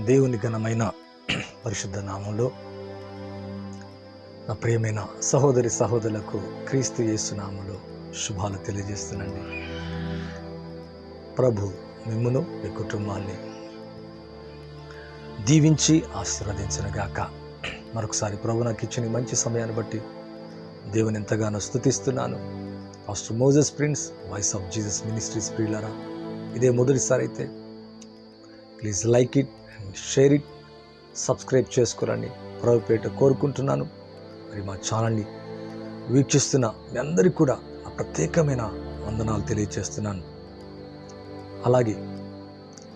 దేవుని ఘనమైన పరిశుద్ధ నామంలో నా ప్రియమైన సహోదరి సహోదరులకు క్రీస్తు యేసు నామములో శుభాలు తెలియజేస్తున్నానండి. ప్రభు మిమ్మును మీ కుటుంబాన్ని దీవించి ఆశీర్వదించునుగాక. మరొకసారి ప్రభు నాకు ఇచ్చిన మంచి సమయాన్ని బట్టి దేవుని ఎంతగానో స్తుతిస్తున్నాను. Pastor Moses Prince, voice of Jesus ministries ప్రియులారా, ఇదే మొదటిసారి అయితే please like it and share it, subscribe చేసుకోరని ప్రభుపేట కోరుకుంటున్నాను. మరి మా ఛానల్ని వీక్షిస్తున్న మీ అందరికీ కూడా ఆ ప్రత్యేకమైన వందనాలు తెలియజేస్తున్నాను. అలాగే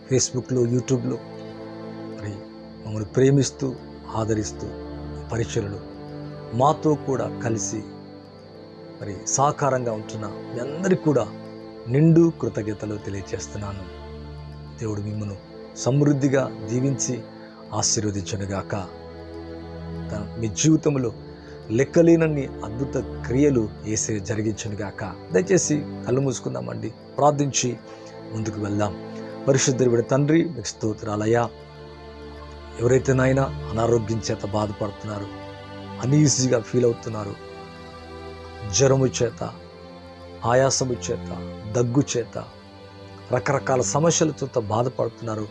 ఫేస్బుక్లో, యూట్యూబ్లో మరి మమ్మల్ని ప్రేమిస్తూ ఆదరిస్తూ పరిచయలు మాతో కూడా కలిసి మరి సహకారంగా ఉంటున్న మీ అందరికీ కూడా నిండు కృతజ్ఞతలు తెలియజేస్తున్నాను. దేవుడు మిమ్మల్ని సమృద్ధిగా దీవించి ఆశీర్వదించునుగాక. మీ జీవితంలో లెక్కలేనన్ని అద్భుత క్రియలు యేసయ్య జరిగించునుగాక. దయచేసి కళ్ళు మూసుకుందామండి, ప్రార్థించి ముందుకు వెళ్దాం. పరిశుద్ధుడి తండ్రి, మీకు స్తోత్రాలయ్యా. ఎవరైతే నాయన అనారోగ్యం చేత బాధపడుతున్నారు, అన్ఈజీగా ఫీల్ అవుతున్నారు, జ్వరము చేత, ఆయాసము చేత, దగ్గు చేత, రకరకాల సమస్యల చేత బాధపడుతున్నారు,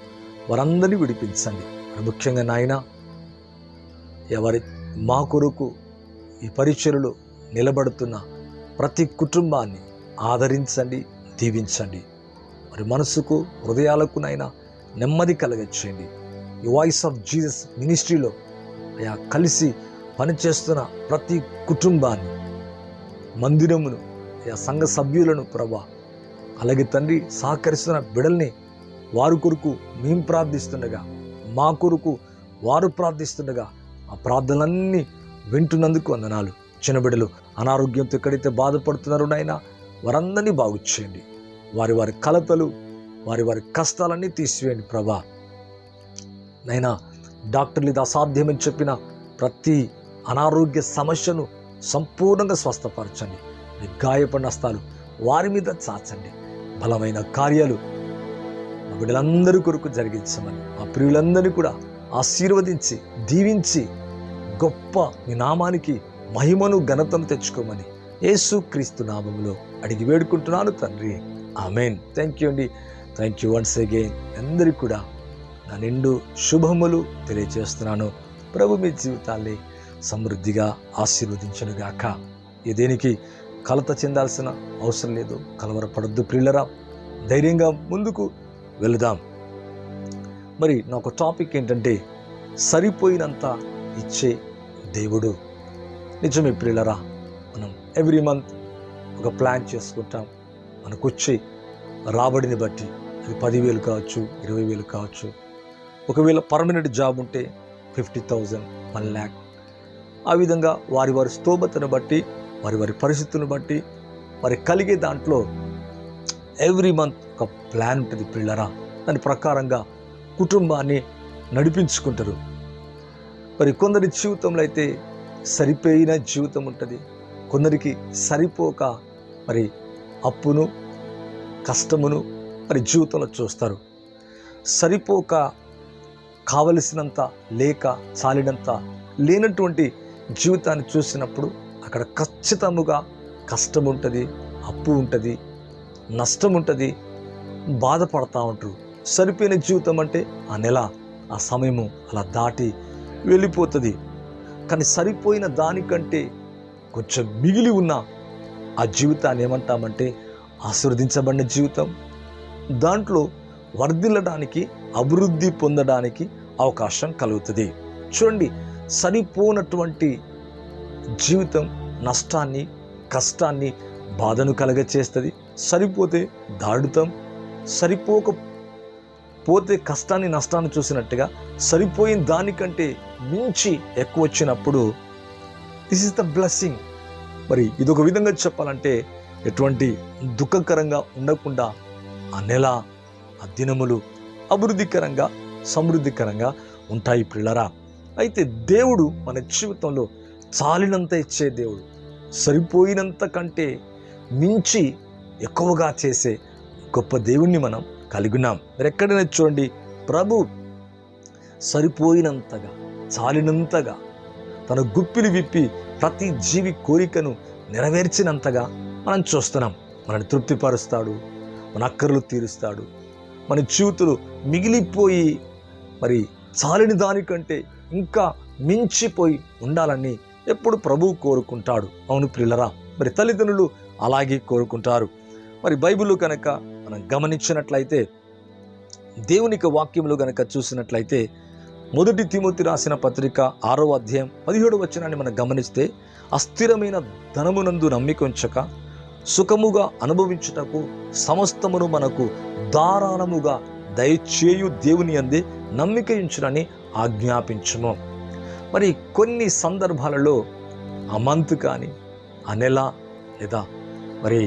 వారందరినీ విడిపించండి. ముఖ్యంగా నాయన ఎవరి మా కొరకు ఈ పరిచర్యలో నిలబడుతున్న ప్రతి కుటుంబాన్ని ఆదరించండి, దీవించండి. మరి మనసుకు, హృదయాలకు నైనా నెమ్మది కలగచేయండి. ఈ వాయిస్ ఆఫ్ జీసస్ మినిస్ట్రీలో అయా కలిసి పనిచేస్తున్న ప్రతి కుటుంబాన్ని, మందిరమును, అయా సంఘ సభ్యులను ప్రభా, అలాగే తండ్రి సహకరిస్తున్న బిడల్ని వారి కొరకు మేము ప్రార్థిస్తుండగా, మా కొరకు వారు ప్రార్థిస్తుండగా ఆ ప్రార్థనలన్నీ వింటున్నందుకు వందనాలు. చిన్న బిడ్డలు అనారోగ్యంతో ఎక్కడైతే బాధపడుతున్నారో నాయనా వారందరినీ బాగు చేయండి. వారి వారి కలతలు, వారి వారి కష్టాలన్నీ తీసివేయండి ప్రభా. నైనా డాక్టర్లు ఇది అసాధ్యమని చెప్పిన ప్రతి అనారోగ్య సమస్యను సంపూర్ణంగా స్వస్థపరచండి. మీ గాయపడిన హస్తాలు వారి మీద చాచండి. బలమైన కార్యాలు మా బిడ్డలందరి కొరకు జరిగించమని, మా ప్రియులందరినీ కూడా ఆశీర్వదించి దీవించి గొప్ప మీ నామానికి మహిమను ఘనతను తెచ్చుకోమని యేసు క్రీస్తు నామములో అడిగి వేడుకుంటున్నాను తండ్రి, ఆమెన్. థ్యాంక్ యూ అండి. Thank you once again. అందరికీ కూడా నా నిండు శుభములు తెలియజేస్తున్నాను. ప్రభు మీ జీవితాన్ని సమృద్ధిగా ఆశీర్వదించునుగాక. ఈ దేనికి కలత చెందాల్సిన అవసరం లేదు, కలవరపడద్దు ప్రియులరా. ధైర్యంగా ముందుకు వెళదాం. మరి నాకు టాపిక్ ఏంటంటే సరిపోయినంత ఇచ్చే దేవుడు. నిజమే ప్రియులరా, మనం ఎవ్రీ మంత్ ఒక ప్లాన్ చేసుకుంటాం. మనకు వచ్చే రాబడిని బట్టి అది 10,000 కావచ్చు, 20,000 కావచ్చు. ఒకవేళ పర్మనెంట్ జాబ్ ఉంటే 50,000, 1 lakh. ఆ విధంగా వారి వారి స్తోమతను బట్టి, వారి వారి పరిస్థితులను బట్టి మరి కలిగే దాంట్లో ఎవ్రీ మంత్ ఒక ప్లాన్ ఉంటుంది పిల్లరా. దాని ప్రకారంగా కుటుంబాన్ని నడిపించుకుంటారు. మరి కొందరి జీవితంలో అయితే సరిపోయిన జీవితం ఉంటుంది, కొందరికి సరిపోక మరి అప్పును, కష్టమును మరి జీవితంలో చూస్తారు. సరిపోక కావలసినంత లేక చాలినంత లేనటువంటి జీవితాన్ని చూసినప్పుడు అక్కడ ఖచ్చితముగా కష్టం ఉంటుంది, అప్పు ఉంటుంది, నష్టం ఉంటుంది, బాధపడతా ఉంటారు. సరిపోయిన జీవితం అంటే ఆ నెల, ఆ సమయము అలా దాటి వెళ్ళిపోతుంది. కానీ సరిపోయిన దానికంటే కొంచెం మిగిలి ఉన్న ఆ జీవితాన్ని ఏమంటామంటే ఆశీర్వదించబడిన జీవితం. దాంట్లో వర్ధిల్లడానికి, అభివృద్ధి పొందడానికి అవకాశం కలుగుతుంది. చూడండి, సరిపోనటువంటి జీవితం నష్టాన్ని, కష్టాన్ని, బాధను కలగచేస్తుంది. సరిపోతే దాడుతాం, సరిపోకపోతే కష్టాన్ని, నష్టాన్ని చూసినట్టుగా సరిపోయిన దానికంటే మించి ఎక్కువ వచ్చినప్పుడు దిస్ ఇస్ ద బ్లెస్సింగ్. మరి ఇదొక విధంగా చెప్పాలంటే ఎటువంటి దుఃఖకరంగా ఉండకుండా ఆ నెల, ఆ దినములు అభివృద్ధికరంగా, సమృద్ధికరంగా ఉంటాయి ప్రియులారా. అయితే దేవుడు మన జీవితంలో చాలినంత ఇచ్చే దేవుడు, సరిపోయినంత కంటే మించి ఎక్కువగా చేసే గొప్ప దేవుణ్ణి మనం కలిగి ఉన్నాం. మీరు ఎక్కడైనా చూడండి, ప్రభు సరిపోయినంతగా, చాలినంతగా, తన గుప్పిలి విప్పి ప్రతి జీవి కోరికను నెరవేర్చినంతగా మనం చూస్తున్నాం. మనని తృప్తిపరుస్తాడు, మన అక్కర్లు తీరుస్తాడు. మన జీవితాలు మిగిలిపోయి మరి చాలిన దానికంటే ఇంకా మించిపోయి ఉండాలని ఎప్పుడు ప్రభువు కోరుకుంటాడు. అవును ప్రియులరా, మరి తల్లిదండ్రులు అలాగే కోరుకుంటారు. మరి బైబిల్ కనుక మనం గమనించినట్లయితే, దేవునికి వాక్యములు కనుక చూసినట్లయితే, 1 తిమోతి రాసిన పత్రిక 6వ అధ్యాయం 17వ వచనాన్ని మనం గమనిస్తే, అస్థిరమైన ధనమునందు నమ్మిక ఉంచక సుఖముగా అనుభవించుటకు సమస్తమును మనకు ధారాళముగా దయచేయు దేవుని అందే నమ్మిక ఉంచునని ఆజ్ఞాపించుము. మరి కొన్ని సందర్భాలలో ఆ మంత్ కానీ, ఆ నెల, లేదా మరి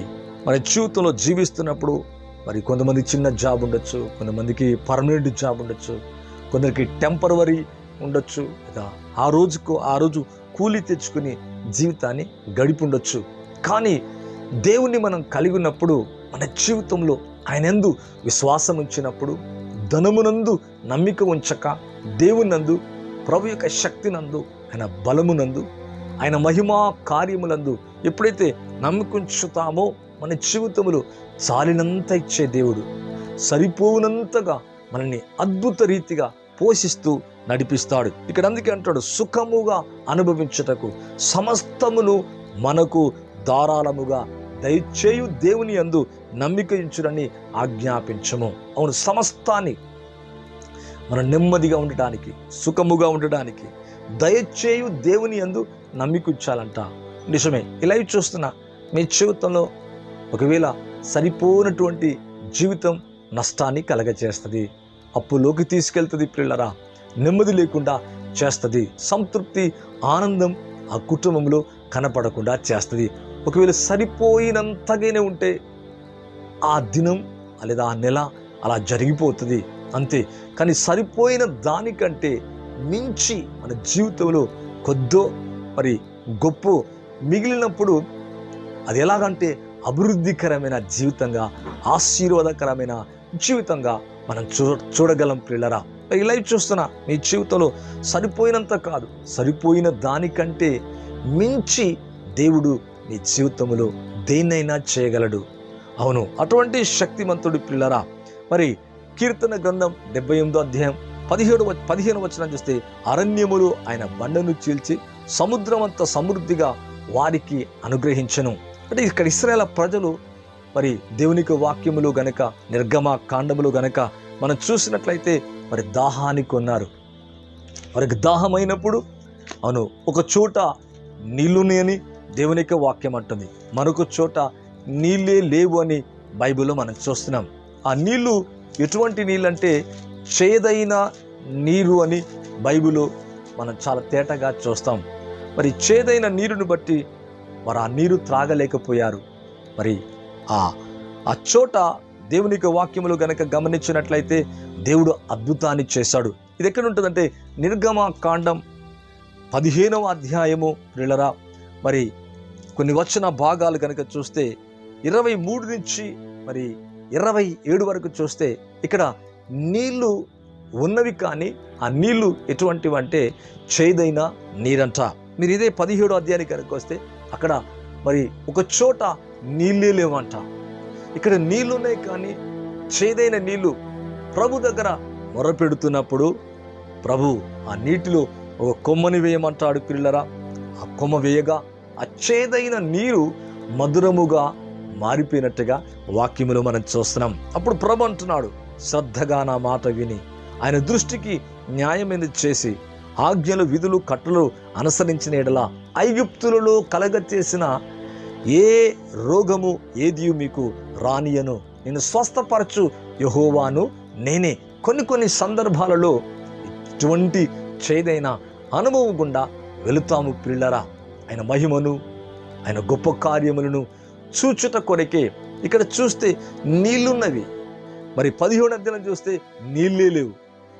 మన జీవితంలో జీవిస్తున్నప్పుడు మరి కొంతమంది చిన్న జాబ్ ఉండొచ్చు, కొంతమందికి పర్మనెంట్ జాబ్ ఉండొచ్చు, కొందరికి టెంపరవరీ ఉండొచ్చు, లేదా ఆ రోజు కూలి తెచ్చుకుని జీవితాన్ని గడిపి ఉండొచ్చు. కానీ దేవుణ్ణి మనం కలిగి ఉన్నప్పుడు, మన జీవితంలో ఆయన యందు విశ్వాసం ఉంచినప్పుడు, ధనమునందు నమ్మిక ఉంచక దేవునందు, ప్రభు యొక్క శక్తినందు, ఆయన బలమునందు, ఆయన మహిమా కార్యములందు ఎప్పుడైతే నమ్మికుంచుతామో మన జీవితములో చాలినంత ఇచ్చే దేవుడు సరిపోనంతగా మనల్ని అద్భుత రీతిగా పోషిస్తూ నడిపిస్తాడు. ఇక్కడ అందుకే అంటాడు, సుఖముగా అనుభవించుటకు సమస్తమును మనకు ధారాళముగా దయచేయు దేవుని యందు నమ్మిక ఉంచునని ఆజ్ఞాపించము. అవును, సమస్తాన్ని మనం నెమ్మదిగా ఉండటానికి, సుఖముగా ఉండడానికి దయచేయు దేవుని యందు నమ్మిక ఉంచాలంట. నిజమే, ఇలా చూస్తున్న మీ జీవితంలో ఒకవేళ సరిపోనటువంటి జీవితం నష్టాన్ని కలగచేస్తుంది, అప్పులోకి తీసుకెళ్తుంది ప్రియులరా, నెమ్మది లేకుండా చేస్తుంది, సంతృప్తి ఆనందం ఆ కుటుంబంలో కనపడకుండా చేస్తుంది. ఒకవేళ సరిపోయినంతగానే ఉంటే ఆ దినం లేదా ఆ నెల అలా జరిగిపోతుంది అంతే. కానీ సరిపోయిన దానికంటే మించి మన జీవితంలో కొద్దో మరి గొప్ప మిగిలినప్పుడు అది ఎలాగంటే అభివృద్ధికరమైన జీవితంగా, ఆశీర్వాదకరమైన జీవితంగా మనం చూడగలం ప్రియులరా. ఇలా చూస్తున్నా మీ జీవితంలో సరిపోయినంత కాదు, సరిపోయిన దానికంటే మించి దేవుడు నీ జీవితంలో దేన్నైనా చేయగలడు. అవును, అటువంటి శక్తిమంతుడి ప్రియులరా. మరి కీర్తన గ్రంథం 78వ అధ్యాయం 15వ వచనం చూస్తే, అరణ్యములు ఆయన బండను చీల్చి సముద్రమంత సమృద్ధిగా వారికి అనుగ్రహించను. అంటే ఇక్కడ ఇశ్రాయేలు ప్రజలు మరి దేవునికి వాక్యములు గనక, నిర్గమ కాండములు గనక మనం చూసినట్లయితే మరి దాహానికి ఉన్నారు. వారికి దాహమైనప్పుడు అవును ఒక చోట నీళ్లుని అని దేవునికి వాక్యం అంటుంది, మరొక చోట నీళ్ళే లేవు అని బైబిల్లో మనం చూస్తున్నాం. ఆ నీళ్లు ఎటువంటి నీళ్ళంటే చేదైన నీరు అని బైబిల్లో మనం చాలా తేటగా చూస్తాం. మరి చేదైన నీరుని బట్టి వారు ఆ నీరు త్రాగలేకపోయారు. మరి ఆ చోట దేవునికి వాక్యములు గనక గమనించినట్లయితే దేవుడు అద్భుతాన్ని చేశాడు. ఇది ఎక్కడ ఉంటుందంటే నిర్గమ కాండం 15వ అధ్యాయము ప్రియులరా. మరి కొన్ని వచన భాగాలు కనుక చూస్తే 23 నుంచి మరి 27 వరకు చూస్తే ఇక్కడ నీళ్లు ఉన్నవి, కానీ ఆ నీళ్లు ఎటువంటివి అంటే చేదైన నీరంట. మీరు ఇదే 17వ అధ్యాయానికి కనుక వస్తే అక్కడ మరి ఒక చోట నీళ్ళే లేవంట. ఇక్కడ నీళ్లున్నాయి కానీ చేదైన నీళ్లు. ప్రభు దగ్గర మొరపెడుతున్నప్పుడు ప్రభు ఆ నీటిలో ఒక కొమ్మని వేయమంటాడు పిల్లరా. ఆ కొమ్మ వేయగా ఆ చేదైన నీరు మధురముగా మారిపోయినట్టుగా వాక్యములో మనం చూస్తున్నాం. అప్పుడు ప్రభు అంటున్నాడు, శ్రద్ధగా నా మాట విని ఆయన దృష్టికి న్యాయమైనది చేసి ఆజ్ఞలు, విధులు, కట్టలు అనుసరించిన ఎడల ఐగుప్తులలో కలగచేసిన ఏ రోగము ఏదియు మీకు రానియను, నేను స్వస్థపరచు యెహోవాను నేనే. కొన్ని సందర్భాలలో ఇటువంటి చేదైన అనుభవం గుండా వెళుతాము ప్రియులరా. ఆయన మహిమను, ఆయన గొప్ప కార్యములను చూచుట కొరకే. ఇక్కడ చూస్తే నీళ్లున్నవి, మరి 17వ అధ్యాయం చూస్తే నీళ్ళే లేవు.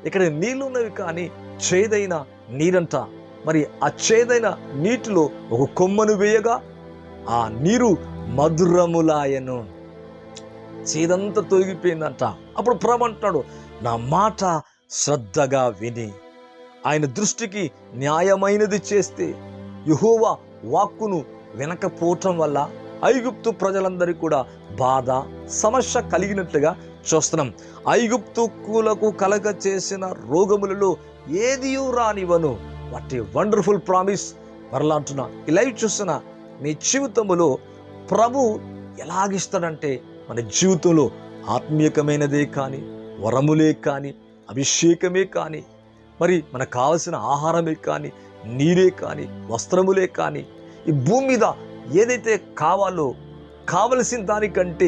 ఇక్కడ నీళ్లున్నవి కానీ చేదైన నీరంట. మరి ఆ చేదైన నీటిలో ఒక కొమ్మను వేయగా ఆ నీరు మధురములాయను, చేదంతా తొలగిపోయిందంట. అప్పుడు ప్రభు అంటున్నాడు, నా మాట శ్రద్ధగా విని ఆయన దృష్టికి న్యాయమైనది చేస్తే, యెహోవా వాక్కును వినకపోవటం వల్ల ఐగుప్తు ప్రజలందరికీ కూడా బాధ, సమస్య కలిగినట్లుగా చూస్తున్నాం. ఐగుప్తులకు కలగ చేసిన రోగములలో ఏదియూ రానివ్వను. What a wonderful promise. మరలా అంటున్నా, ఈ లైవ్ చూస్తున్న మీ జీవితంలో ప్రభు ఎలాగిస్తాడంటే, మన జీవితంలో ఆత్మీయకమైనదే కానీ, వరములే కానీ, అభిషేకమే కానీ, మరి మనకు కావలసిన ఆహారమే కానీ, నీరే కానీ, వస్త్రములే కానీ, ఈ భూమి మీద ఏదైతే కావాలో కావలసిన దానికంటే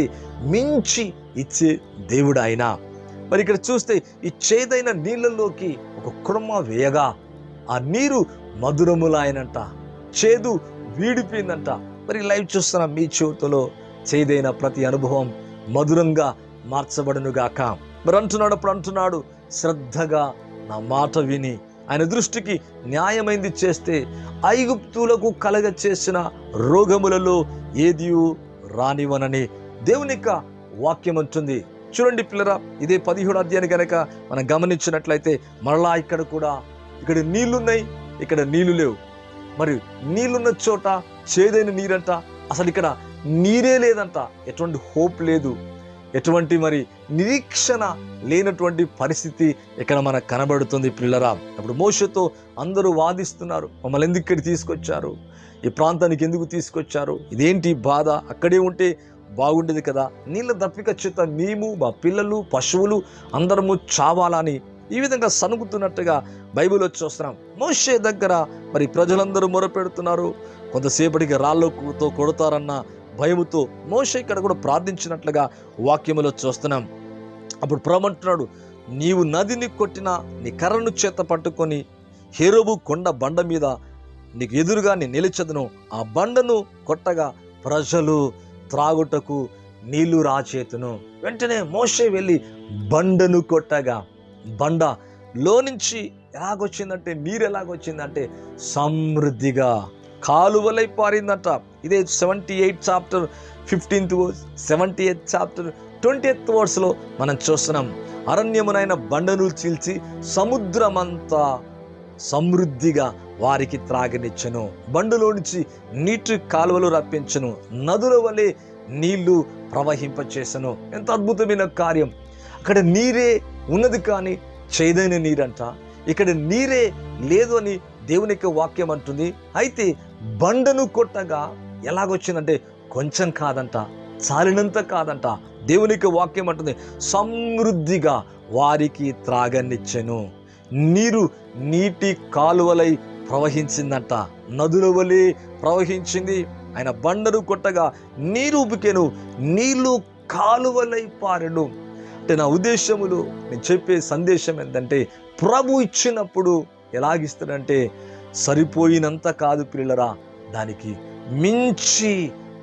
మించి ఇచ్చే దేవుడు ఆయన. మరి ఇక్కడ చూస్తే ఈ చేదైన నీళ్ళలోకి ఒక కుర్మ వేయగా ఆ నీరు మధురములాయనంట, చేదు వీడిపోయిందంట. మరి లైవ్ చూస్తున్న మీ జీవితంలో చేదైన ప్రతి అనుభవం మధురంగా మార్చబడునుగాక. మరి అంటున్నాడు, శ్రద్ధగా నా మాట విని ఆయన దృష్టికి న్యాయమైంది చేస్తే ఐగుప్తులకు కలగ చేసిన రోగములలో ఏది రానివనని దేవుని యొక్క వాక్యం అంటుంది. చూడండి పిల్లరా, ఇదే 17వ అధ్యాయం కనుక మనం గమనించినట్లయితే మరలా ఇక్కడ నీళ్లున్నాయి, ఇక్కడ నీళ్లు లేవు. మరి నీళ్లున్న చోట చేదైన నీరంట, అసలు ఇక్కడ నీరే లేదంట. ఎటువంటి హోప్ లేదు, ఎటువంటి మరి నిరీక్షణ లేనటువంటి పరిస్థితి ఇక్కడ మనకు కనబడుతుంది పిల్లరా. అప్పుడు మోషేతో అందరూ వాదిస్తున్నారు, మమ్మల్ని ఎందుకు ఇక్కడ తీసుకొచ్చారు, ఈ ప్రాంతానికి ఎందుకు తీసుకొచ్చారు, ఇదేంటి బాధ, అక్కడే ఉంటే బాగుండేది కదా, నీళ్ళ దప్పిక చేత మేము, మా పిల్లలు, పశువులు అందరము చావాలని ఈ విధంగా సనుగుతున్నట్టుగా బైబిల్లో చూస్తున్నాం. మోషే దగ్గర మరి ప్రజలందరూ మొరపెడుతున్నారు, కొంతసేపటికి రాళ్ళతో కొడతారన్న భయముతో మోషే ఇక్కడ కూడా ప్రార్థించినట్లుగా వాక్యములో చూస్తున్నాం. అప్పుడు ప్రభు అంటున్నాడు, నీవు నదిని కొట్టిన నీ కర్రను చేత పట్టుకొని హేరోబు కొండ బండ మీద నీకు ఎదురుగా నేను నిలిచెదను. ఆ బండను కొట్టగా ప్రజలు త్రాగుటకు నీళ్లు రాచేతును. వెంటనే మోషే వెళ్ళి బండను కొట్టగా బండలో నుంచి ఎలాగొచ్చిందంటే, నీరు ఎలాగొచ్చిందంటే సమృద్ధిగా కాలువలై పారిందంట. ఇదే 78 chapter 15th verse, 78 chapter 20th వర్స్లో మనం చూస్తున్నాం. అరణ్యమునైన బండను చీల్చి సముద్రమంతా సమృద్ధిగా వారికి త్రాగనిచ్చెను. బండులో నుంచి నీటి కాలువలు రప్పించెను, నదుల వలె నీళ్లు ప్రవహింపచేసెను. ఎంత అద్భుతమైన కార్యం. అక్కడ నీరే ఉన్నది కానీ చేదైన నీరంట, ఇక్కడ నీరే లేదు అని దేవుని యొక్క వాక్యం అంటుంది. అయితే బండను కొట్టగా ఎలాగొచ్చిందంటే కొంచెం కాదంట, చాలినంత కాదంట. దేవుని యొక్క వాక్యం అంటుంది సమృద్ధిగా వారికి త్రాగనిచ్చెను. నీరు నీటి కాలువలై ప్రవహించిందంట, నదుల వలె ప్రవహించింది. ఆయన బండను కొట్టగా నీరు ఉబికెను, నీళ్లు కాలువలై పారెను. అంటే నా ఉద్దేశములు, నేను చెప్పే సందేశం ఏంటంటే, ప్రభు ఇచ్చినప్పుడు ఎలాగిస్తాడంటే సరిపోయినంత కాదు పిల్లరా, దానికి మించి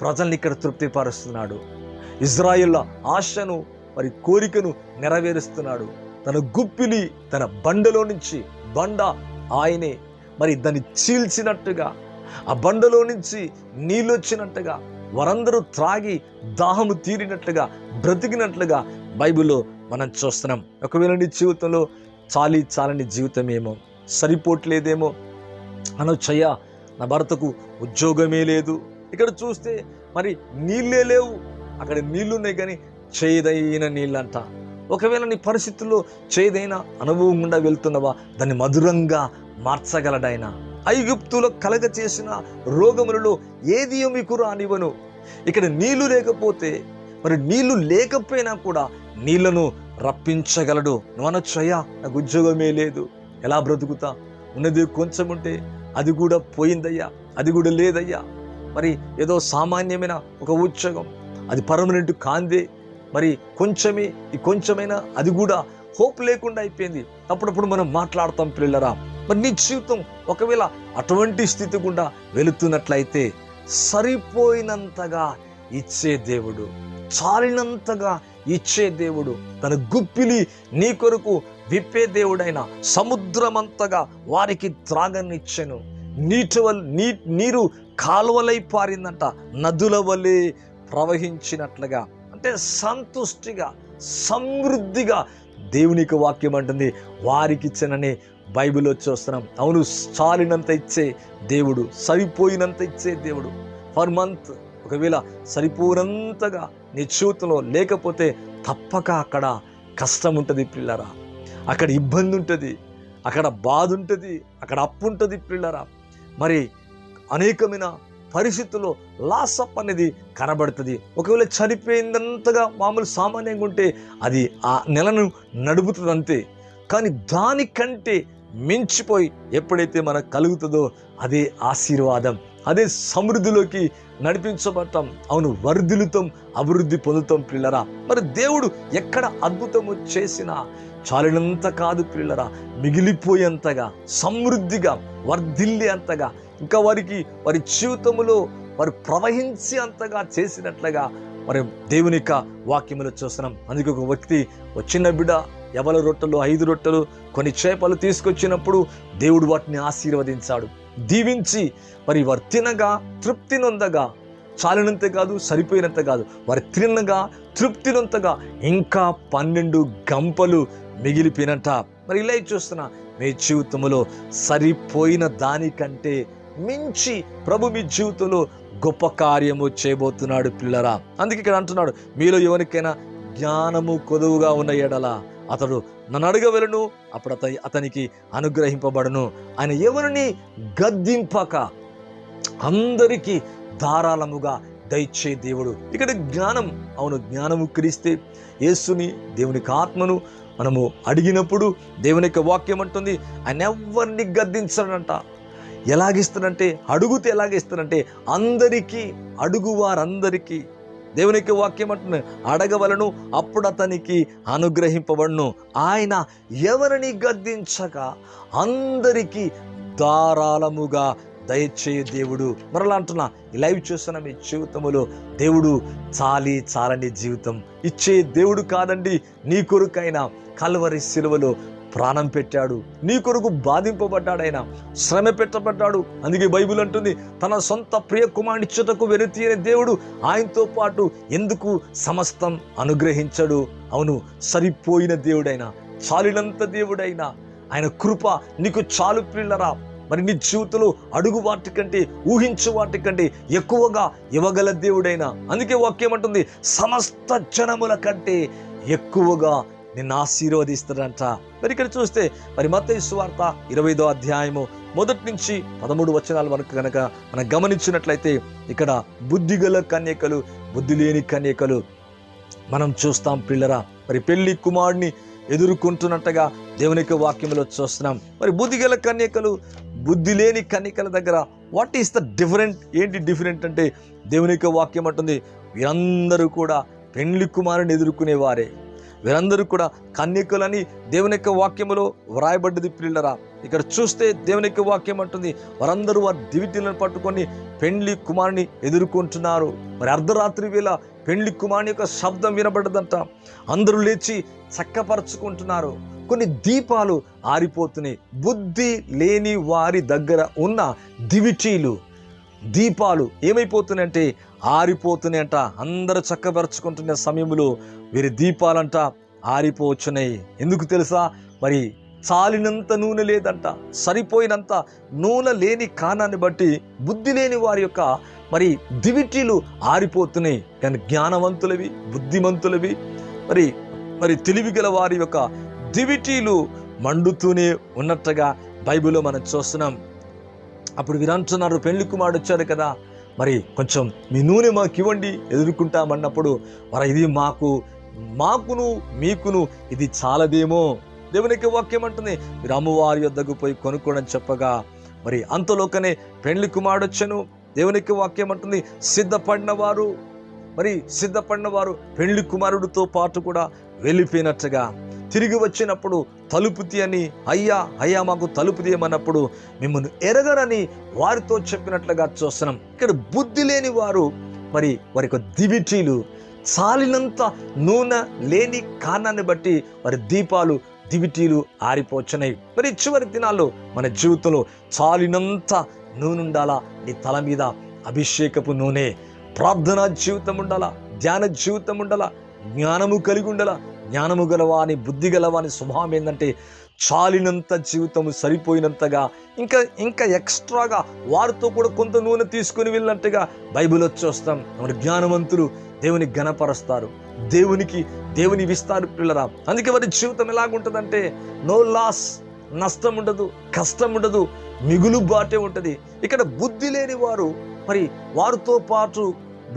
ప్రజల్ని ఇక్కడ తృప్తిపరుస్తున్నాడు. ఇజ్రాయేళ్ల ఆశను మరి కోరికను నెరవేరుస్తున్నాడు. తన గుప్పిలి తన బండలో నుంచి, బండ ఆయనే, మరి దాన్ని చీల్చినట్టుగా ఆ బండలో నుంచి నీళ్ళు వచ్చినట్టుగా వారందరూ త్రాగి దాహము తీరినట్లుగా బ్రతికినట్లుగా బైబిల్లో మనం చూస్తున్నాం. ఒకవేళ నీ జీవితంలో చాలని జీవితమేమో, సరిపోట్లేదేమో అనొచ్చయ్యా, నా భర్తకు ఉద్యోగమే లేదు, ఇక్కడ చూస్తే మరి నీళ్ళే లేవు, అక్కడ నీళ్లున్నాయి కానీ చేదైన నీళ్ళంట. ఒకవేళ నీ పరిస్థితుల్లో చేదైన అనుభవం గుండా వెళ్తున్నవా, దాన్ని మధురంగా మార్చగలడాయన. ఐగుప్తులో కలగ చేసిన రోగములలో ఏది మీకు రానివ్వను. ఇక్కడ నీళ్లు లేకపోతే, మరి నీళ్లు లేకపోయినా కూడా నీళ్లను రప్పించగలడు. నువ్వు అనొచ్చయ్యా, నాకు ఉద్యోగమే లేదు, ఎలా బ్రతుకుతా, ఉన్నది కొంచెం ఉంటే అది కూడా పోయిందయ్యా, అది కూడా లేదయ్యా, మరి ఏదో సామాన్యమైన ఒక ఉద్యోగం, అది పర్మనెంట్ కాందే, మరి కొంచెమే, ఈ కొంచెమైనా అది కూడా హోప్ లేకుండా అయిపోయింది. అప్పుడప్పుడు మనం మాట్లాడతాం పిల్లరా. మరి నీ జీవితం ఒకవేళ అటువంటి స్థితి గుండా వెళుతున్నట్లయితే సరిపోయినంతగా ఇచ్చే దేవుడు, చాలినంతగా ఇచ్చే దేవుడు, తన గుప్పిలి నీ కొరకు విప్పే దేవుడైన సముద్రమంతగా వారికి త్రాగనిచ్చెను. నీరు కాలువలై పారిందంట, నదుల వలె ప్రవహించినట్లుగా. అంటే సంతుష్టిగా, సమృద్ధిగా దేవునికి వాక్యం అంటుంది వారికి ఇచ్చనని బైబిల్లో చూస్తున్నాం. అవును, చాలినంత ఇచ్చే దేవుడు, సరిపోయినంత ఇచ్చే దేవుడు. పర్ మంత్ ఒకవేళ సరిపోనంతగా నీ జీవితంలో లేకపోతే తప్పక అక్కడ కష్టం ఉంటుంది పిల్లరా, అక్కడ ఇబ్బంది ఉంటుంది, అక్కడ బాధ ఉంటుంది, అక్కడ అప్పు ఉంటుంది పిల్లరా. మరి అనేకమైన పరిస్థితుల్లో లాసప్ అనేది కనబడుతుంది. ఒకవేళ చనిపోయిందంతగా మామూలు సామాన్యంగా ఉంటే అది ఆ నెలను నడుపుతుంది అంతే. కానీ దానికంటే మించిపోయి ఎప్పుడైతే మనకు కలుగుతుందో అదే ఆశీర్వాదం, అదే సమృద్ధిలోకి నడిపించబడతాం. అవును, వర్ధిల్లుతాం, అభివృద్ధి పొందుతాం పిల్లరా. మరి దేవుడు ఎక్కడ అద్భుతము చేసినా చాలినంత కాదు పిల్లరా, మిగిలిపోయేంతగా, సమృద్ధిగా, వర్ధిల్లి అంతగా, ఇంకా వారి జీవితంలో వారు ప్రవహించి అంతగా చేసినట్లుగా మరి దేవుని యొక్క వాక్యములు చూస్తున్నాం. అందుకే ఒక వ్యక్తి, ఒక చిన్న బిడ్డ యవల రొట్టెలు, 5 రొట్టెలు, కొన్ని చేపలు తీసుకొచ్చినప్పుడు దేవుడు వాటిని ఆశీర్వదించాడు, దీవించి మరి వారు తినగా తృప్తి నొందగా, చాలినంత కాదు, సరిపోయినంత కాదు, వారు తినగా తృప్తి నొందగా ఇంకా 12 గంపలు మిగిలిపోయినట్ట. మరి ఇలా చూస్తున్నా, మీ జీవితంలో సరిపోయిన దానికంటే మించి ప్రభు మీ జీవితంలో గొప్ప కార్యము చేయబోతున్నాడు పిల్లరా. అందుకే ఇక్కడ అంటున్నాడు, మీలో ఎవరికైనా జ్ఞానము కొదువుగా ఉన్న ఎడల అతడు నన్ను అడగవలెను, అప్పుడు అతనికి అనుగ్రహింపబడును. ఆయన ఎవరిని గద్దింపక అందరికీ ధారాళముగా దయచే దేవుడు. ఇక్కడ జ్ఞానం, అవును, జ్ఞానము క్రీస్తే. యేసుని, దేవునికి ఆత్మను మనము అడిగినప్పుడు దేవుని యొక్క వాక్యం అంటుంది, ఆయన ఎవరిని గద్దించడంట. ఎలాగిస్తాడంటే, అడుగుతే ఎలాగిస్తాడంటే అందరికీ, అడుగువారందరికీ. దేవుని యొక్క వాక్యం అంటుంది, అడగవలను అప్పుడు అతనికి అనుగ్రహింపబడును. ఆయన ఎవరిని గద్దించక అందరికీ ధారాళముగా దయచేయ దేవుడు. మరలా అంటున్నా, ఈ లైవ్ చూస్తున్న మీ జీవితంలో దేవుడు చాలని జీవితం ఇచ్చే దేవుడు కాదండి. నీ కొరకైనా కల్వరి శిలువలో ప్రాణం పెట్టాడు, నీ కొరకు బాధింపబడ్డాడు, ఆయన శ్రమ పెట్టబడ్డాడు. అందుకే బైబిల్ అంటుంది, తన సొంత ప్రియ కుమారుని ఇచ్చుటకు వెనుతీయని దేవుడు ఆయనతో పాటు ఎందుకు సమస్తం అనుగ్రహించడు? అవును, సరిపోయిన దేవుడైనా, చాలినంత దేవుడైనా ఆయన కృప నీకు చాలు పిల్లరా. మరి నీ జీవితంలో అడుగు వాటికంటే, ఊహించు వాటికంటే ఎక్కువగా ఇవ్వగల దేవుడైనా. అందుకే వాక్యం అంటుంది, సమస్త జనముల కంటే ఎక్కువగా నిన్ను ఆశీర్వదిస్తాడంట. మరి ఇక్కడ చూస్తే మరి మత్తయి సువార్త 25వ అధ్యాయము 1 నుంచి 13 వచనాలు మనకు కనుక మనం గమనించినట్లయితే ఇక్కడ బుద్ధిగల కన్యకలు, బుద్ధి లేని కన్యకలు మనం చూస్తాం పిల్లరా. మరి పెళ్లి కుమారుడిని ఎదుర్కొంటున్నట్టుగా దేవుని యొక్క వాక్యంలో చూస్తున్నాం. మరి బుద్ధిగల కన్యకలు, బుద్ధి లేని కన్యకల దగ్గర వాట్ ఈస్ ద డిఫరెంట్? ఏంటి డిఫరెంట్ అంటే, దేవుని యొక్క వాక్యం అంటుంది, వీరందరూ కూడా పెళ్లి కుమారుని ఎదుర్కొనేవారే, వీరందరూ కూడా కన్యకలని దేవుని యొక్క వాక్యములో వ్రాయబడ్డది పిల్లరా. ఇక్కడ చూస్తే దేవుని యొక్క వాక్యం అంటుంది, వారందరూ వారి దివిటీలను పట్టుకొని పెండ్లి కుమారుని ఎదుర్కొంటున్నారు. మరి అర్ధరాత్రి వేళ పెండ్లి కుమారుని యొక్క శబ్దం వినబడ్డదంట. అందరూ లేచి చక్కపరుచుకుంటున్నారు. కొన్ని దీపాలు ఆరిపోతున్నాయి. బుద్ధి లేని వారి దగ్గర ఉన్న దివిటీలు, దీపాలు ఏమైపోతున్నాయంటే ఆరిపోతున్నాయంట. అందరూ చక్కపరుచుకుంటున్న సమయంలో వీరి దీపాలంట ఆరిపోవచ్చున్నాయి. ఎందుకు తెలుసా? మరి చాలినంత నూనె లేదంట, సరిపోయినంత నూనె లేని కారణాన్ని బట్టి బుద్ధి లేని వారి యొక్క మరి దివిటీలు ఆరిపోతున్నాయి. కానీ జ్ఞానవంతులవి, బుద్ధిమంతులవి, మరి తెలివి గల వారి యొక్క దివిటీలు మండుతూనే ఉన్నట్టుగా బైబిల్లో మనం చూస్తున్నాం. అప్పుడు వీరు అంటున్నారు, పెళ్లి కుమారుడు వచ్చారు కదా, మరి కొంచెం మీ నూనె మాకు ఇవ్వండి, ఎదుర్కొంటామన్నప్పుడు మరి ఇది మాకును మీకును ఇది చాలదేమో. దేవునికి వాక్యం అంటుంది, మీరు అమ్మవారి యొద్దకు పోయి కొనుక్కోడని చెప్పగా మరి అంతలోకనే పెళ్లి కుమారుడు వచ్చాను. దేవునికి వాక్యం అంటుంది, సిద్ధపడిన వారు పెళ్లి కుమారుడితో పాటు కూడా వెళ్ళిపోయినట్టుగా తిరిగి వచ్చినప్పుడు తలుపు తీయని, అయ్యా మాకు తలుపు తీయమన్నప్పుడు మిమ్మల్ని ఎరగరని వారితో చెప్పినట్లుగా చూస్తున్నాం. ఇక్కడ బుద్ధి లేని వారు మరి వారి యొక్క దివిటీలు, చాలినంత నూనె లేని కారణాన్ని బట్టి వారి దీపాలు, దివిటీలు ఆరిపోచున్నాయి. మరి చివరి దినాల్లో మన జీవితంలో చాలినంత నూనె ఉండాలా. నీ తల మీద అభిషేకపు నూనె, ప్రార్థనా జీవితం ఉండాలా, ధ్యాన జీవితం ఉండాలా, జ్ఞానము కలిగి ఉండాలా, జ్ఞానము గలవాని, బుద్ధి గలవాని స్వభావం ఏంటంటే చాలినంత జీవితము, సరిపోయినంతగా, ఇంకా ఎక్స్ట్రాగా వారితో కూడా కొంత నూనె తీసుకొని వెళ్ళినట్టుగా బైబిల్ చూస్తాం. మన జ్ఞానవంతులు దేవుని ఘనపరుస్తారు, దేవుని ఇస్తారు పిల్లరా. అందుకే వారి జీవితం ఎలాగుంటుందంటే నో లాస్, నష్టం ఉండదు, కష్టం ఉండదు, మిగులుబాటే ఉంటుంది. ఇక్కడ బుద్ధి లేని వారు, మరి వారితో పాటు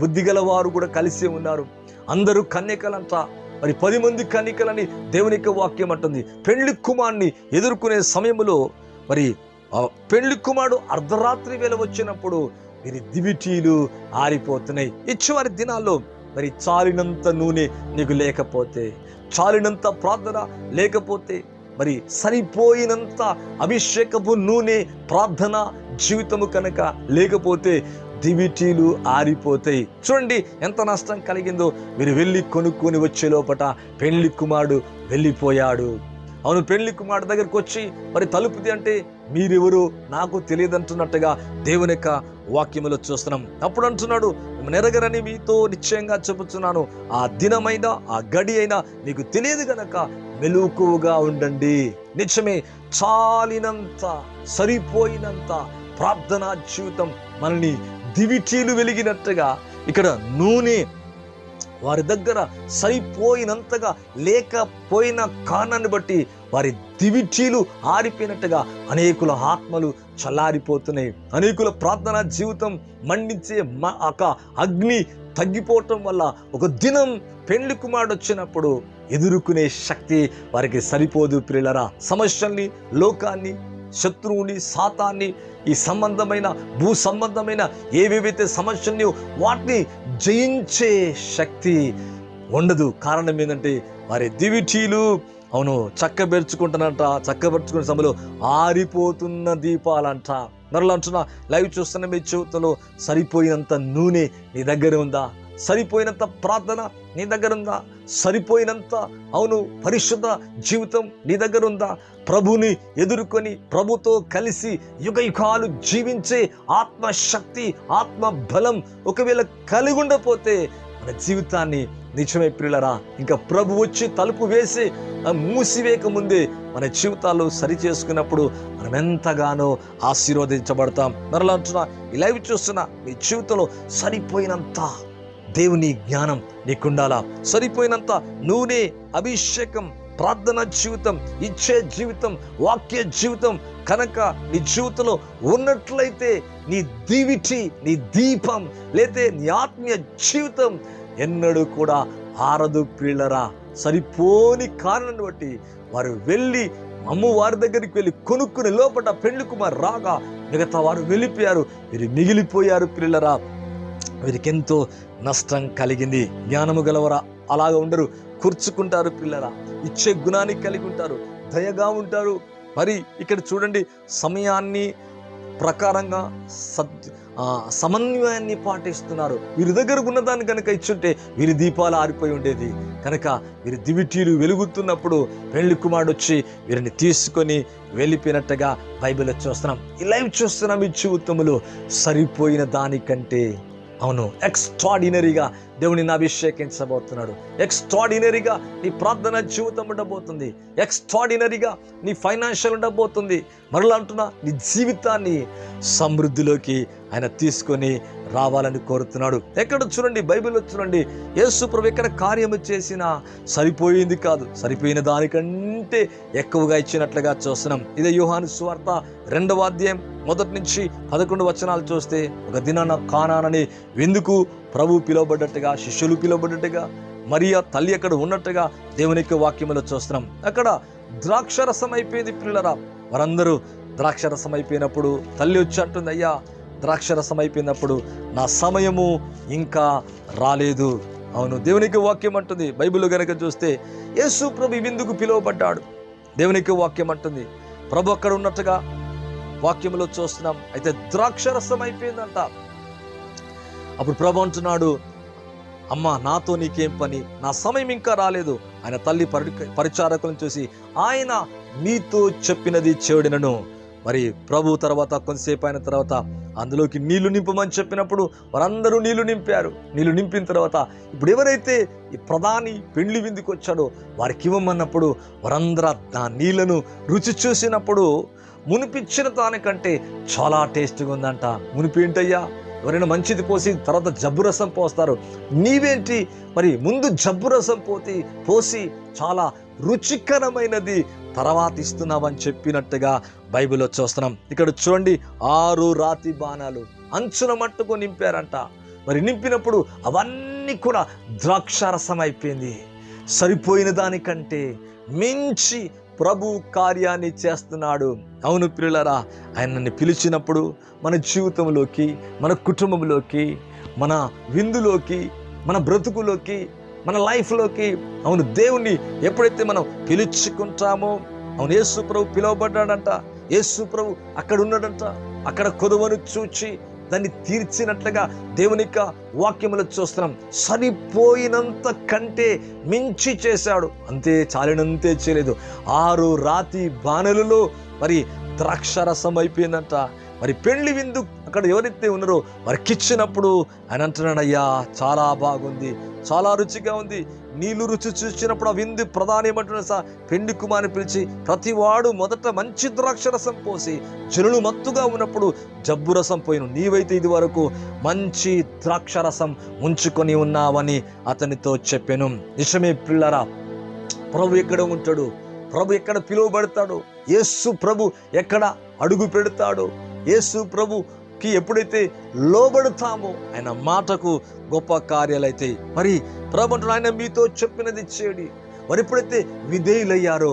బుద్ధి గల వారు కూడా కలిసే ఉన్నారు. అందరూ కన్యకలంట, మరి 10 మంది కన్యకలని దేవుని యొక్క వాక్యం అంటుంది. పెళ్లి కుమారుని ఎదుర్కొనే సమయంలో మరి పెళ్లి కుమారుడు అర్ధరాత్రి వేళ వచ్చినప్పుడు వీరి దివిటీలు ఆరిపోతున్నాయి. ఇచ్చివారి దినాల్లో మరి చాలినంత నూనె నీకు లేకపోతే, చాలినంత ప్రార్థన లేకపోతే, మరి సరిపోయినంత అభిషేకపు నూనె ప్రార్థన జీవితము కనుక లేకపోతే దివిటీలు ఆరిపోతాయి. చూడండి ఎంత నష్టం కలిగిందో. మీరు వెళ్ళి కొనుక్కొని వచ్చే లోపట పెళ్లి కుమారుడు వెళ్ళిపోయాడు. అవును, పెళ్లి కుమారుడు దగ్గరికి వచ్చి మరి తలుపుది అంటే మీరెవరు నాకు తెలియదు అంటున్నట్టుగా దేవుని యొక్క వాక్యములో చూస్తున్నాం. అప్పుడు అంటున్నాడు, నెరగరని మీతో నిశ్చయంగా చెబుతున్నాను, ఆ దినమైనా ఆ గడి అయినా మీకు తెలియదు గనక మెలకువగా ఉండండి. నిజమే, చాలినంత సరిపోయినంత ప్రార్థనా జీవితం మనల్ని దివిటీలు వెలిగినట్టుగా ఇక్కడ నూనె వారి దగ్గర సరిపోయినంతగా లేకపోయిన కారణాన్ని బట్టి వారి దివిటీలు ఆరిపోయినట్టుగా అనేకుల ఆత్మలు చల్లారిపోతున్నాయి. అనేకుల ప్రార్థనా జీవితం మండించే అగ్ని తగ్గిపోవటం వల్ల ఒక దినం పెళ్లి కుమారుడు వచ్చినప్పుడు ఎదుర్కొనే శక్తి వారికి సరిపోదు ప్రియులరా. సమస్యల్ని, లోకాన్ని, శత్రువుని, సాతాన్ని, ఈ సంబంధమైన భూ సంబంధమైన ఏవేవైతే సమస్యల్ని వాటిని జయించే శక్తి ఉండదు. కారణం ఏంటంటే వారి దివిటీలు చక్కబెరుచుకునే సమయంలో ఆరిపోతున్న దీపాలంట. మరలా అంటున్నా, లైవ్ చూస్తున్న మీ జీవితంలో సరిపోయినంత నూనె నీ దగ్గర ఉందా? సరిపోయినంత ప్రార్థన నీ దగ్గర ఉందా? సరిపోయినంత పరిశుద్ధ జీవితం నీ దగ్గర ఉందా? ప్రభుని ఎదుర్కొని ప్రభుతో కలిసి యుగయుగాలు జీవించే ఆత్మశక్తి, ఆత్మ బలం ఒకవేళ కలిగి ఉండకపోతే మన జీవితాన్ని నిజమే ప్రియులరా, ఇంకా ప్రభు వచ్చి తలుపు వేసి మూసివేయక ముందే మన జీవితాల్లో సరి చేసుకున్నప్పుడు మనం ఎంతగానో ఆశీర్వదించబడతాం. మరలా అంటున్నా, ఈ లైవ్ చూస్తున్న నీ జీవితంలో సరిపోయినంత దేవుని జ్ఞానం నీకుండాలా, సరిపోయినంత నూనె, అభిషేకం, ప్రార్థన జీవితం, ఇచ్చే జీవితం, వాక్య జీవితం కనుక నీ జీవితంలో ఉన్నట్లయితే నీ దివిటి, నీ దీపం లేతే నీ ఆత్మీయ జీవితం ఎన్నడూ కూడా ఆరదు ప్రియులరా. సరిపోని కారణాన్ని బట్టి వారు వెళ్ళి వారి దగ్గరికి వెళ్ళి కొనుక్కునే లోపల పెళ్లి కుమారు రాగా మిగతా వారు వెళ్ళిపోయారు, వీరు మిగిలిపోయారు ప్రియులరా. వీరికి ఎంతో నష్టం కలిగింది. జ్ఞానము గలవరా అలాగా ఉండరు, కూర్చుకుంటారు పిల్లరా, ఇచ్చే గుణాన్ని కలిగి ఉంటారు, దయగా ఉంటారు. మరి ఇక్కడ చూడండి, సమయాన్ని ప్రకారంగా సమన్వయాన్ని పాటిస్తున్నారు. వీరి దగ్గర ఉన్నదాన్ని కనుక ఇచ్చుంటే వీరి దీపాలు ఆరిపోయి ఉండేది. కనుక వీరి దివిటీలు వెలుగుతున్నప్పుడు పెళ్లి కుమారుడు వచ్చి వీరిని తీసుకొని వెళ్ళిపోయినట్టుగా బైబిల్లో చూస్తున్నాం. ఈ లైవ్ చూస్తున్నాం. ఈ జీవితంలో సరిపోయిన దానికంటే ఎక్స్ట్రాడినరీగా దేవుని అభిషేకించబోతున్నాడు. ఎక్స్ట్రాడినరీగా నీ ప్రార్థన జీవితం ఉండబోతుంది. ఎక్స్ట్రాడినరీగా నీ ఫైనాన్షియల్ ఉండబోతుంది. మరలా అంటున్నా, నీ జీవితాన్ని సమృద్ధిలోకి ఆయన తీసుకొని రావాలని కోరుతున్నాడు. ఎక్కడ చూడండి, బైబిల్లో చూడండి, యేసు ప్రభు ఎక్కడ కార్యము చేసినా సరిపోయింది కాదు, సరిపోయిన దానికంటే ఎక్కువగా ఇచ్చినట్లుగా చూస్తున్నాం. ఇదే యోహాను సువార్త 2వ అధ్యాయం 1 నుంచి 11 వచనాలు చూస్తే, ఒక దినాన కానానని విందుకు ప్రభు పిలువబడ్డట్టుగా, శిష్యులు పిలువబడ్డట్టుగా, మరియా తల్లి అక్కడ ఉన్నట్టుగా దేవుని యొక్క వాక్యములో చూస్తున్నాం. అక్కడ ద్రాక్షరసం అయిపోయింది పిల్లరా. వారందరూ ద్రాక్షరసం అయిపోయినప్పుడు తల్లి వచ్చి అంటుంది, అయ్యా ద్రాక్షరసం అయిపోయినప్పుడు నా సమయము ఇంకా రాలేదు. దేవునికి వాక్యం అంటుంది. బైబిల్ గనక చూస్తే యేసు ప్రభు విందుకు పిలువబడ్డాడు. దేవునికి వాక్యం అంటుంది, ప్రభు అక్కడ ఉన్నట్టుగా వాక్యంలో చూస్తున్నాం. అయితే ద్రాక్షరసం అయిపోయిందంట. అప్పుడు ప్రభు అంటున్నాడు, అమ్మా నాతో నీకేం పని, నా సమయం ఇంకా రాలేదు. ఆయన తల్లి పరిచారకులను చూసి, ఆయన మీతో చెప్పినది చెవిడినను. మరి ప్రభు తర్వాత కొంతసేపు అయిన తర్వాత అందులోకి నీళ్లు నింపమని చెప్పినప్పుడు వారందరూ నీళ్లు నింపారు. నీళ్లు నింపిన తర్వాత ఇప్పుడు ఎవరైతే ఈ ప్రధాని పెండ్లి విందుకు వచ్చాడో వారికి ఇవ్వమన్నప్పుడు వారందరూ ఆ నీళ్లను రుచి చూసినప్పుడు మునిపిచ్చిన దానికంటే చాలా టేస్ట్గా ఉందంట. మునిపి ఏంటయ్యా, ఎవరైనా మంచిది పోసి తర్వాత జబ్బు రసం పోస్తారు, నీవేంటి మరి ముందు జబ్బు రసం పోసి చాలా రుచికరమైనది తర్వాత ఇస్తున్నావని చెప్పినట్టుగా బైబిల్లో చూస్తున్నాం. ఇక్కడ చూడండి, 6 రాతి బాణాలు అంచున మట్టుకు నింపారంట. మరి నింపినప్పుడు అవన్నీ కూడా ద్రాక్షారసం అయిపోయింది. సరిపోయిన దానికంటే మించి ప్రభు కార్యాన్ని చేస్తున్నాడు. అవును ప్రియులారా, ఆయనని పిలిచినప్పుడు మన జీవితంలోకి, మన కుటుంబంలోకి, మన విందులోకి, మన బ్రతుకులోకి, మన లైఫ్లోకి, అవును దేవుణ్ణి ఎప్పుడైతే మనం పిలుచుకుంటామో, అవును యేసు ప్రభు పిలువబడ్డాడంట. యేసు ప్రభు అక్కడ ఉన్నాడంట. అక్కడ కొదువను చూచి దాన్ని తీర్చినట్లుగా దేవుని యొక్క వాక్యములు చూస్తున్నాం. సరిపోయినంత కంటే మించి చేశాడు. అంతే, చాలినంతే చేయలేదు. 6 రాతి బాణలలో మరి ద్రాక్షరసం అయిపోయిందంట. మరి పెళ్లి విందు అక్కడ ఎవరైతే ఉన్నారో వారికి ఇచ్చినప్పుడు ఆయన అంటున్నాడు, అయ్యా చాలా బాగుంది, చాలా రుచిగా ఉంది. నీళ్లు రుచి చూసినప్పుడు ఆ విందు ప్రధాని ఏమంటున్నా, పెండి కుమారుని పిలిచి ప్రతివాడు మొదట మంచి ద్రాక్షరసం పోసి జనులు మత్తుగా ఉన్నప్పుడు జబ్బు రసం పోయిను, నీవైతే ఇది వరకు మంచి ద్రాక్షరసం ఉంచుకొని ఉన్నావని అతనితో చెప్పాను. నిజమే పిల్లరా, ప్రభు ఎక్కడ ఉంటాడు, ప్రభు ఎక్కడ పిలువబడతాడు, యేసు ప్రభు ఎక్కడ అడుగు పెడతాడు, యేసు ప్రభుకి ఎప్పుడైతే లోబడతామో ఆయన మాటకు గొప్ప కార్యాలైతే. మరి ప్రభు అంటున్నాడు, ఆయన మీతో చెప్పినది చేయండి. మరి ఎప్పుడైతే విధేయులయ్యారో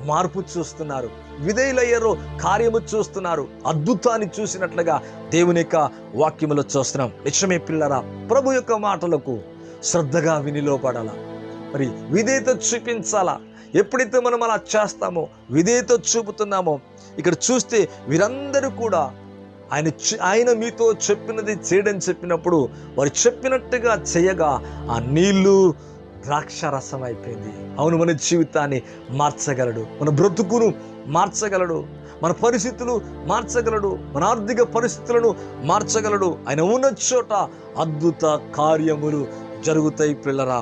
మార్పు చూస్తున్నారు, విధేయులయ్యారో కార్యము చూస్తున్నారు, అద్భుతాన్ని చూసినట్లుగా దేవుని యొక్క వాక్యములో చూస్తున్నాం. నిజమే పిల్లరా, ప్రభు యొక్క మాటలకు శ్రద్ధగా విని లోపడాలా, మరి విధేయత చూపించాలా. ఎప్పుడైతే మనం అలా చేస్తామో, విధేయత చూపుతున్నామో, ఇక్కడ చూస్తే వీరందరూ కూడా ఆయన మీతో చెప్పినది చేయడం చెప్పినప్పుడు వారు చెప్పినట్టుగా చేయగా ఆ నీళ్లు ద్రాక్షరసం అయిపోయింది. అవును, మన జీవితాన్ని మార్చగలడు, మన బ్రతుకును మార్చగలడు, మన పరిస్థితులు మార్చగలడు, మన ఆర్థిక పరిస్థితులను మార్చగలడు. ఆయన ఉన్న చోట అద్భుత కార్యములు జరుగుతాయి పిల్లరా.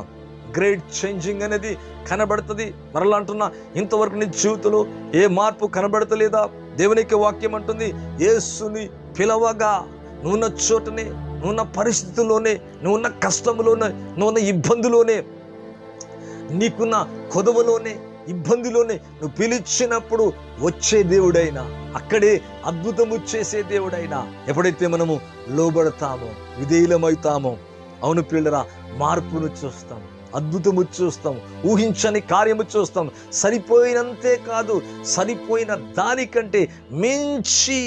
గ్రేట్ చేంజింగ్ అనేది కనబడుతుంది. మరలా అంటున్నా, ఇంతవరకు నీ జీవితంలో ఏ మార్పు కనబడతలేదా? దేవునికి వాక్యం అంటుంది, యేసుని పిలవగా నువ్వున్న చోటనే, నువ్వున్న పరిస్థితుల్లోనే, నువ్వున్న కష్టంలోనే, నువ్వున్న ఇబ్బందిలోనే, నీకున్న కొదవలోనే, ఇబ్బందిలోనే నువ్వు పిలిచినప్పుడు వచ్చే దేవుడైనా, అక్కడే అద్భుతము చేసే దేవుడైనా ఎప్పుడైతే మనము లోబడతామో, విధేయులమవుతామో, అవును పిల్లరా, మార్పును చూస్తాం, అద్భుతము చూస్తాం, ఊహించని కార్యము చూస్తాం. సరిపోయినంతే కాదు, సరిపోయిన దానికంటే మించి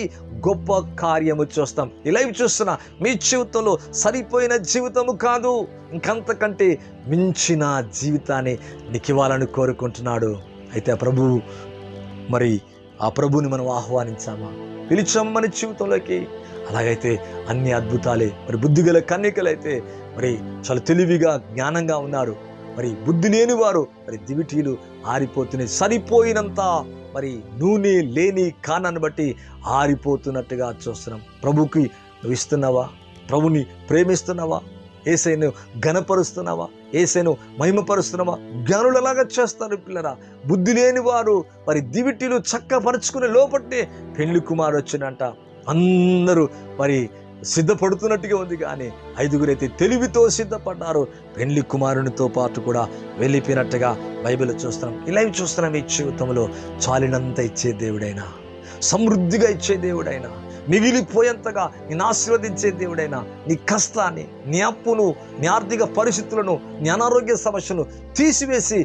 గొప్ప కార్యము చూస్తాం. ఈ లైవ్ చూస్తున్నా మీ జీవితంలో సరిపోయిన జీవితము కాదు, ఇంకంతకంటే మించిన జీవితాన్ని నీకు ఇవ్వాలని కోరుకుంటున్నాడు. అయితే ఆ ప్రభువు, మరి ఆ ప్రభువుని మనం ఆహ్వానించామా, పిలిచాం మన జీవితంలోకి? అలాగైతే అన్ని అద్భుతాలే. మరి బుద్ధిగల కన్యకలైతే మరి చాలా తెలివిగా, జ్ఞానంగా ఉన్నారు. మరి బుద్ధి లేని వారు మరి దివిటీలు ఆరిపోతున్నాయి. సరిపోయినంత మరి నూనె లేని కానాన్ని బట్టి ఆరిపోతున్నట్టుగా చూస్తున్నాం. ప్రభుకి నువ్వు ఇస్తున్నావా? ప్రభుని ప్రేమిస్తున్నావా? యేసయ్యను ఘనపరుస్తున్నావా? యేసయ్యను మహిమపరుస్తున్నావా? జ్ఞానులు అలాగా చేస్తారు పిల్లరా. బుద్ధి లేని వారు మరి దివిటీలు చక్కపరుచుకునే లోపట్నే పెళ్లి కుమారుడు వచ్చినంట. అందరూ మరి సిద్ధపడుతున్నట్టుగా ఉంది, కానీ 5 అయితే తెలివితో సిద్ధపడ్డారు. పెళ్లి కుమారునితో పాటు కూడా వెళ్ళిపోయినట్టుగా బైబిల్ చూస్తున్నాం. ఇలా చూస్తున్నాం. ఈ జీవితంలో చాలినంత ఇచ్చే దేవుడైనా, సమృద్ధిగా ఇచ్చే దేవుడైనా, మిగిలిపోయేంతగా నేను ఆశీర్వదించే దేవుడైనా, నీ కష్టాన్ని, నీ అప్పును, నీ ఆర్థిక పరిస్థితులను, నీ అనారోగ్య సమస్యలను తీసివేసి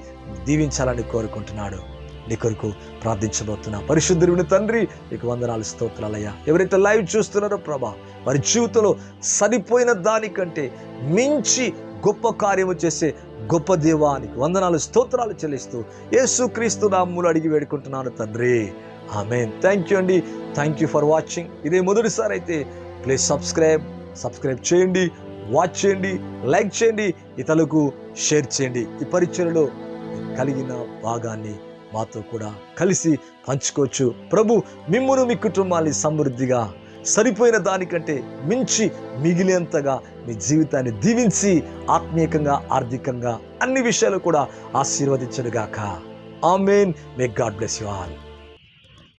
దీవించాలని కోరుకుంటున్నాడు. నీ కొరకు ప్రార్థించబోతున్నా. పరిశుద్ధుని తండ్రి, నీకు వందనాలు, స్తోత్రాలయ్యా. ఎవరైతే లైవ్ చూస్తున్నారో ప్రభా, వారి జీవితంలో సరిపోయిన దానికంటే మించి గొప్ప కార్యము చేసే గొప్ప దేవానికి వందనాలు, స్తోత్రాలు చెల్లిస్తూ యేసుక్రీస్తు నామములో అడిగి వేడుకుంటున్నాను తండ్రి, ఆమేన్. థ్యాంక్ యూ అండి. Thank you for watching. ఇదే మొదటిసారి అయితే ప్లీజ్ సబ్స్క్రైబ్ చేయండి, వాచ్ చేయండి, లైక్ చేయండి, ఇతరులకు షేర్ చేయండి. ఈ పరిచర్యలో కలిగిన భాగాన్ని మాతో కూడా కలిసి పంచుకోవచ్చు. ప్రభు మిమ్మును, మీ కుటుంబాన్ని సమృద్ధిగా సరిపోయిన దానికంటే మించి మిగిలేంతగా మీ జీవితాన్ని దీవించి ఆత్మీయంగా, ఆర్థికంగా అన్ని విషయాలు కూడా ఆశీర్వదించునుగాక. Amen. May God bless you all.